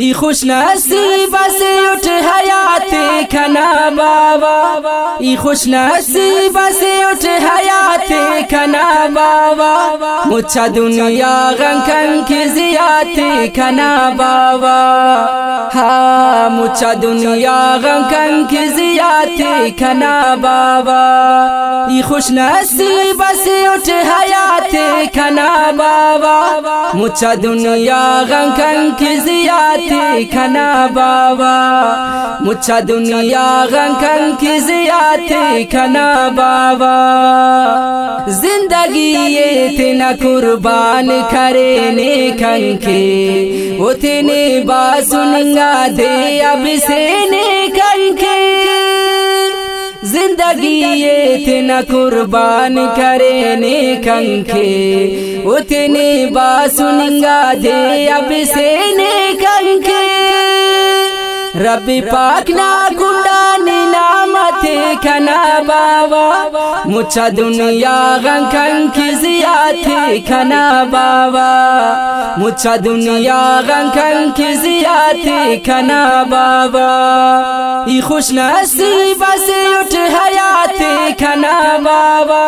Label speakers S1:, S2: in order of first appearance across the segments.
S1: ई खुश नसीब से उठ हयात खना बाबा, ई खुश नसीब से उठ हयात खना बाबा, मुझा दुनिया गंकन की जियात खना बाबा, हाँ मुझा दुनिया गंकन की जियात खना बाबा, ई खुश नसीब से उठ हयात खना बाबा, मुझा दुनिया गंकन की जियात खना बाबा, मुझा दुनिया गंकन की जियात खना बाबा। जिंदगी ये तेना कुर्बान करे ने खंके, वो तेने बासुनगा दे अब से ने खंके। जिंदगी ये तेना कुर्बान करे ने खंके, वो तेने बासुनगा दे अब से ने खंके। रब्बी पाक ना गुंडा निनामत खना बाबा, मुझा दुनिया गंकन की जियात खना बाबा, मुझा दुनिया गंकन की जियात खना बाबा। ई खुश नसीब से उठ हयात खना बाबा,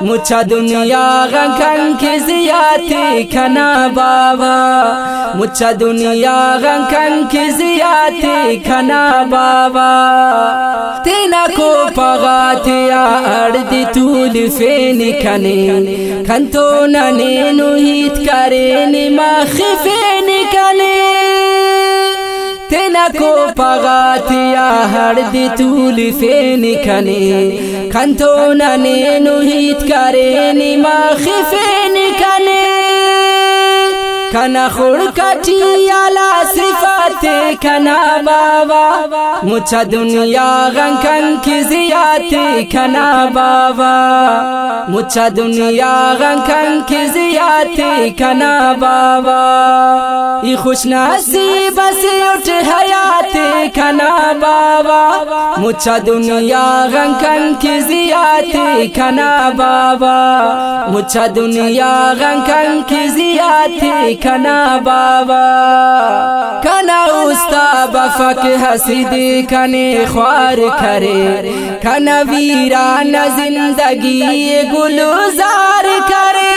S1: मुझा दुनिया गंकन की जियात खना बाबा, मुझा दुनिया गंकन की जियात खना बाबा। तेना को पगाते अर्दी तूल फेन खने, खंतो नने नुहित करे निमाख फेन कने। तेना को पगाते अर्दी तूल फेन खने, खंतो नने नुहित करे निमाख फेन कने। खना खुड़ कटियाला सिफात खना बाबा, मुझा दुनिया गंकन की जियात खना बाबा, मुझा दुनिया गंकन की जियात खना बाबा। ई खुश नसीब से उठ हयात खना बाबा, मुझा दुनिया गंकन की जियात खना बाबा, मुझा दुनिया गंकन की जियात खना बाबा। खना उस्ताब फक हसीद खने ख्वार करे, खना वीरान जिंदगी गुलजार करे।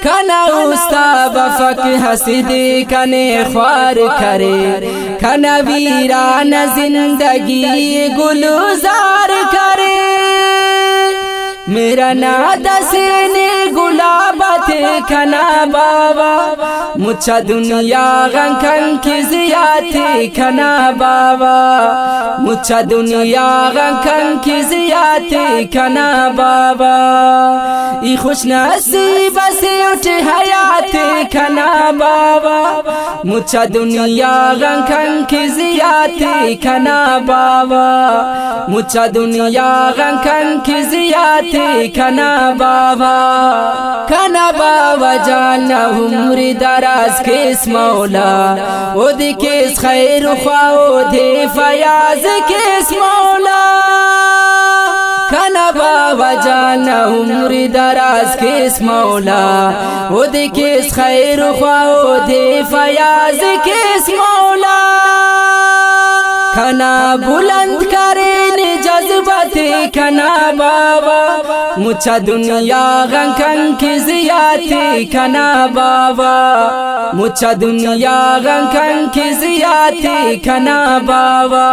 S1: खना उस्ताब फक हसीद खने ख्वार करे, खना वीरान जिंदगी गुलजार करे। मेरा नादा से ने गुलाबत खना बाबा, मुझा दुनिया गंकन की जियात खना बाबा, मुझा दुनिया गंकन की जियात खना बाबा। ई खुश नसीब से उठ हयात खना बाबा, मुझा दुनिया गंकन की जियात खना बाबा, मुझा दुनिया गंकन की जियात खना बाबा। खना बाबा जाना उम्र दराज केस मौला, ओद केस खैर ख्वाओ दे फयाज केस मौला। खना बाबा जाना उम्र दराज केस मौला, ओद केस खैर ख्वाओ दे फयाज केस मौला। खना बुलंद करे ने जज्बत खना बाबा, मुझा दुनिया गंकन की जियात खना बाबा, मुझा दुनिया गंकन की जियात खना बाबा।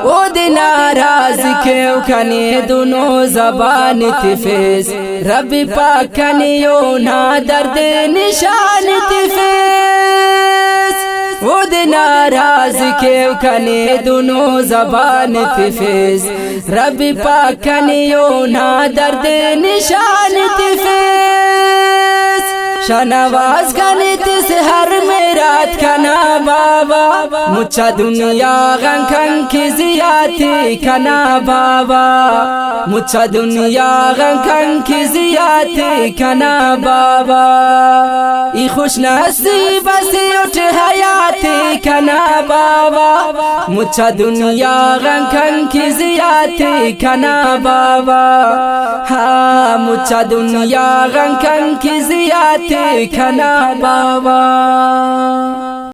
S1: ओ दिन नाराज क्यों खने दोनों जबान तिफेस, रब्बी पाक खने यो ना दर्द निशान तिफेस। वो दिन नाराज क्यों खने दोनों जबान तिफेस, रब्बी पाक खने यो ना दर्द निशान तिफेस। शनवाज खने तिस हर मेरात खना बाबा, मुझा दुनिया गंकन की जियात खना बाबा, मुझा दुनिया गंकन की जियात खना बाबा। ई खुश नसीब से उठ हयात खना बाबा, मुझा दुनिया गंकन की जियात खना बाबा, हाँ मुझा दुनिया गंकन की जियात खना बाबा।